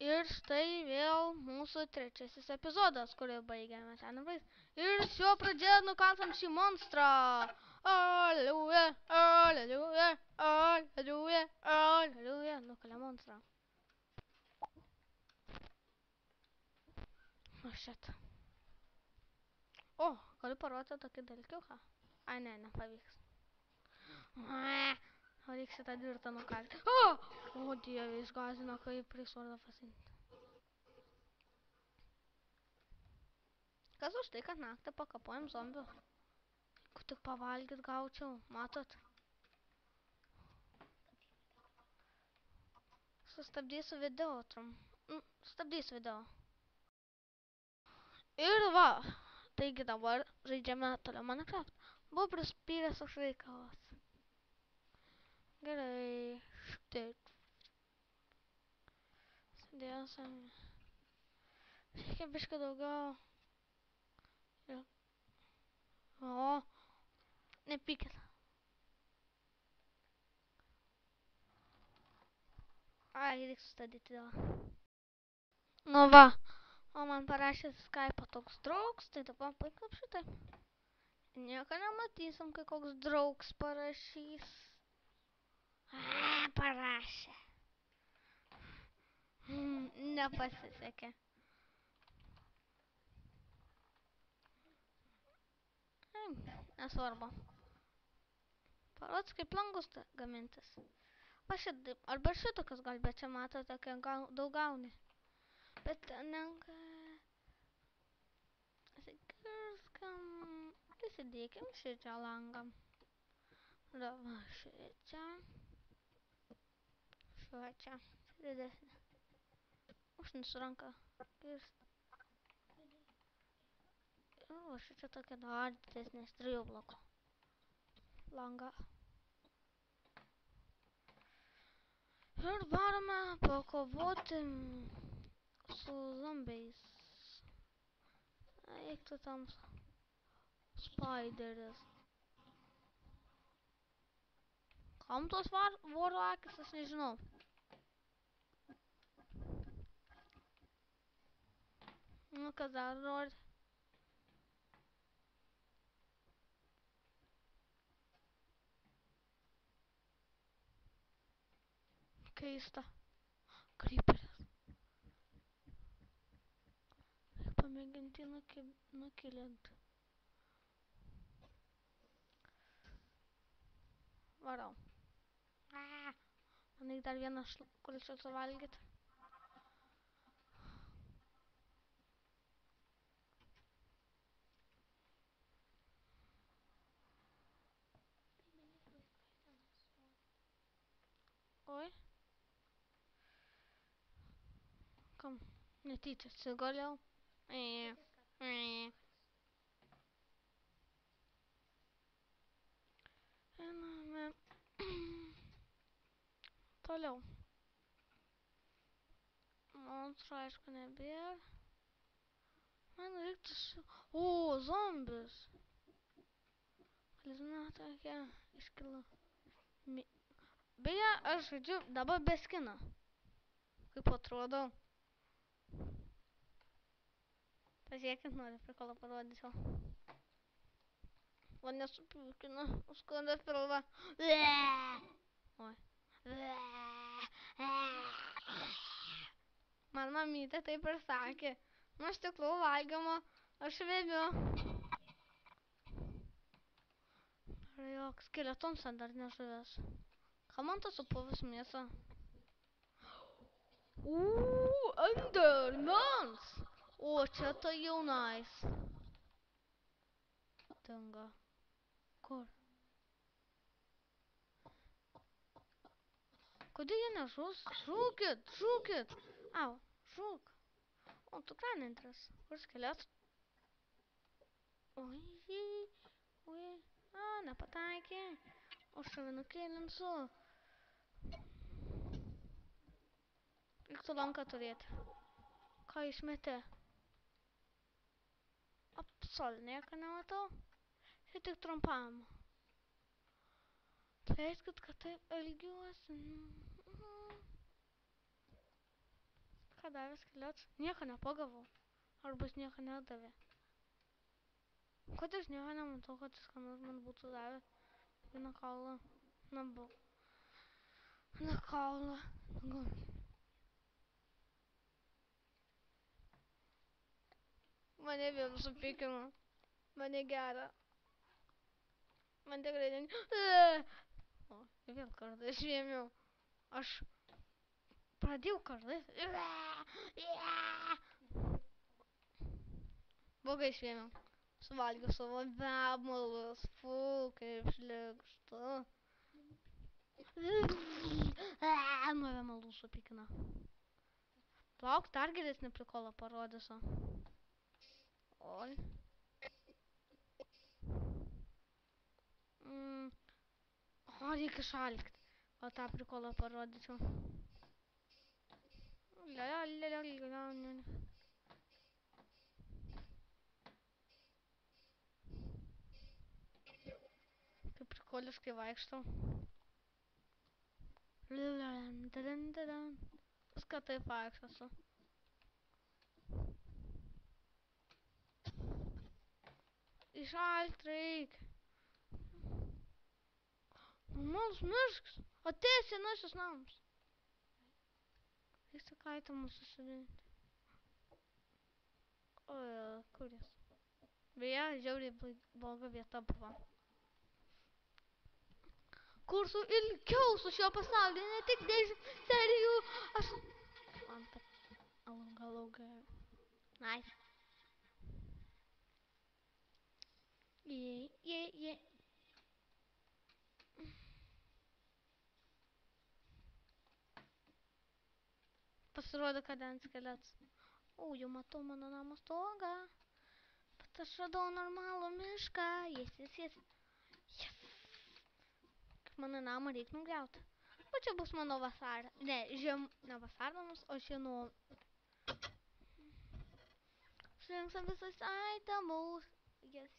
Ir štai vėl mūsų trečiasis epizodas, kurį baigėme ten. Ir šio pradžioje nukaltam šį monstrą. Aliuja, aliuja, aliuja, aliuja. Nukalė monstrą. O, šit. O, galiu parodyti tokį dalykiuką. Ai, ne, nepavyks. O reiks šitą dvirtą nukalti. O, dieve, išgąsdino, kaip reiks vardą pasiimti. Kas už tai, kad naktį pakapojam zombių? Jeigu tik pavalgyt gaučiau, matot? Sustabdysiu video Sustabdysiu video. Ir va, taigi dabar žaidžiame toliau Minecraft. Buvo prispyręs toks reikalas. Gerai, štai. Sudėsim. Reikia biškai daugiau. O, nepykit. Ai, reikia sustabdyti dėl. Nu va, o man parašė Skype toks draugs, tai dabar paikap šitai. Nieko nematysim, kai koks draugs parašys. Parašė. Nepasisekė. Nesvarbu. Parods, kaip langus gamintis. Va šitaip, arba šitokius gal, bet čia matote, kai daug gauni. Bet nenka... Įsikirskam... Įsidėkim šičia langam. Va šičia. Šičia. Didesnė. Užnesu ranką. Kirst. O, šičia tokia dar didesnė, 3 blokų. Langą. Ir varome pakovoti su zombiais. Eik tu tam spideris. Kam tos voro akis, aš nežinau. Nu, kas dar nori? Keista. Creeperis. Reikia pamėginti nukilinti. Varau. Man reikia dar vieną kulčią suvalgyti. Oi. Kam? Netyčia atsigoliau. Einame. Toliau. Monstro, aišku, nebėra. Man reiktų O, zombis. Žinau, tokia iškilo. Beje, aš žaidžiu dabar be skino. Kaip atrodo. Pažiūrėkit, noriu prikolą parodysiu. O nesupykina, užskanda pilvą. Oi. Man mamytė taip ir sakė. Nu, aš tikrųjų valgymo, aš vėmiu. Jok, skeletons dar nežuvęs. Ką man tas supuvęs mėsą? Endermans! O, čia tai jaunais. Tinga. Kur? Kodėl jie nežus? Žūkit, žūkit. Au, žūk. O, tu kranintras. Kur skeletas? Oi, oi. Nepataikė. O šave nukėlinsiu. Reiktų lanką turėti. Ką išmetė? Absol, nieko nematau. Čia tik trumpam. Leiskit, kad taip elgiuosi. Ką davė skeletas? Nieko nepagavau. Arba jis nieko nedavė. Kodėl aš nieko nematau, kad jis ką nors man būtų davę? Vieną kaulą. Na kaulą. Mane vėl supykino. Mane gera. Man tikrai O, vėl kartą išvėmiau. Aš pradėjau kartais. Blogai išvėmiau. Suvalgiau savo vėmalus. Fu, kaip šlikštu. Nuo vėmalų supykina. Plauk, dar geresnį prikolą parodysiu. Oi. O, reikia šalti. O tą prikolą parodysiu. Kaip prikoliškai vaikštau. Viską taip vaikštosiu. Išalt reik. Normalus miškas. Atėjęs senasis namas. Reikia kaitą mūsų sudinti. O, kur jis? Beje, žiauriai bloga vieta buvo. Kursų ilgiau su šio pasaulio, ne tik 10 serijų. Aš... Alunga. Nice. Yeah. Pasirodo, kad ant skeletas. O, jau matau mano namo stogą. Bet aš radau normalų mišką. Yes. Kaip mano namą reikia nugriauti. O čia bus mano vasarą. Ne vasarnamas, o šieno. Surinksam visus itemus. Yes.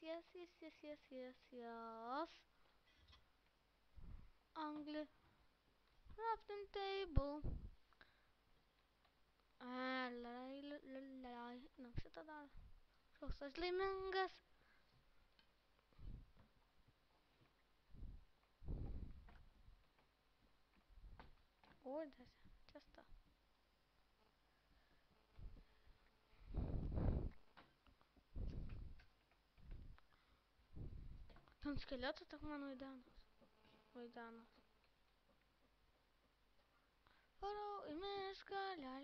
Angli. Crafting table. Na, šitą dar. Koks aš laimingas. Oi, tiesa. Ten skeletas tak mano vaidanas. Varau į mišką, la.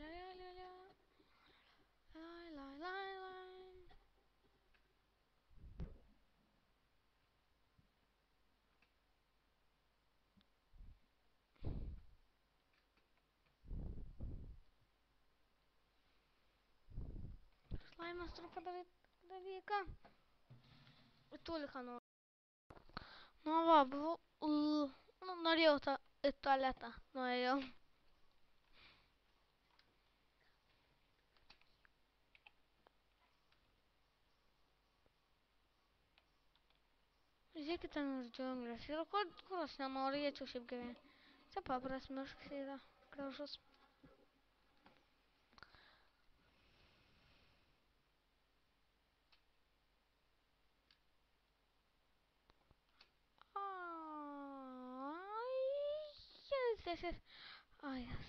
Slaimas turiu padaryti dalyką. Į tuliką noriu. Nu va, buvau... Norėjau į tualetą. Norėjau. Žiūrėkit, ten už džiunglės. Ir kur aš nenorėčiau šiaip gyventi. Čia papras miškas yra gražus. Yes. Oh, yes.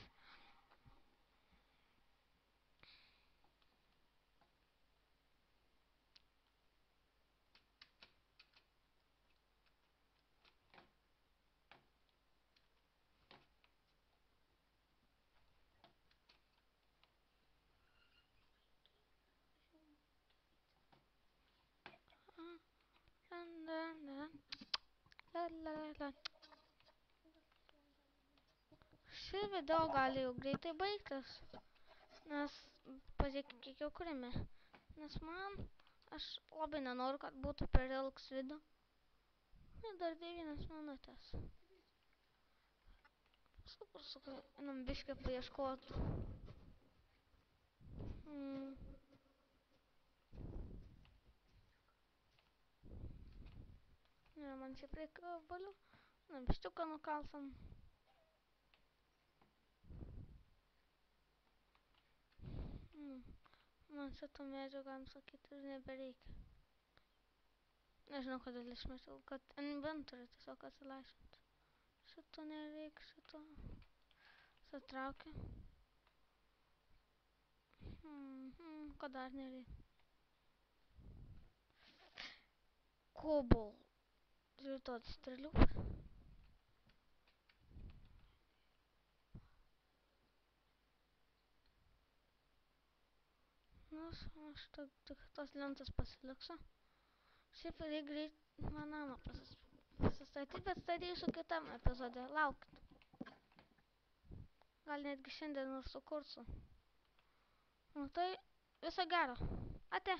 La. Šį video gali jau greitai baigtas, nes pažiūrėkit, kiek jau kuriame. Nes aš labai nenoriu, kad būtų per ilgs video. Ir dar 9 minutės. Sukai, einam biškį paieškot. Ne, man šiaip reikia balių. Na, biščiuką nukalsam. Man šito medžio, galim sakyti, ir nebereikia. Nežinau, kodėl išmečiau, kad inventorių tiesiog atsilaisvinti. Šito nereikia, šito sutraukiu. Ko dar nereikia? Kobol. Žiūrėjau to strėlių. Nu, aš tik tos lentas pasiliksiu. Šiaip reikia greit namą pasistatyti, bet statysiu kitam epizode. Laukit. Gal netgi šiandien ir sukursiu. Nu tai viso gero. Ate.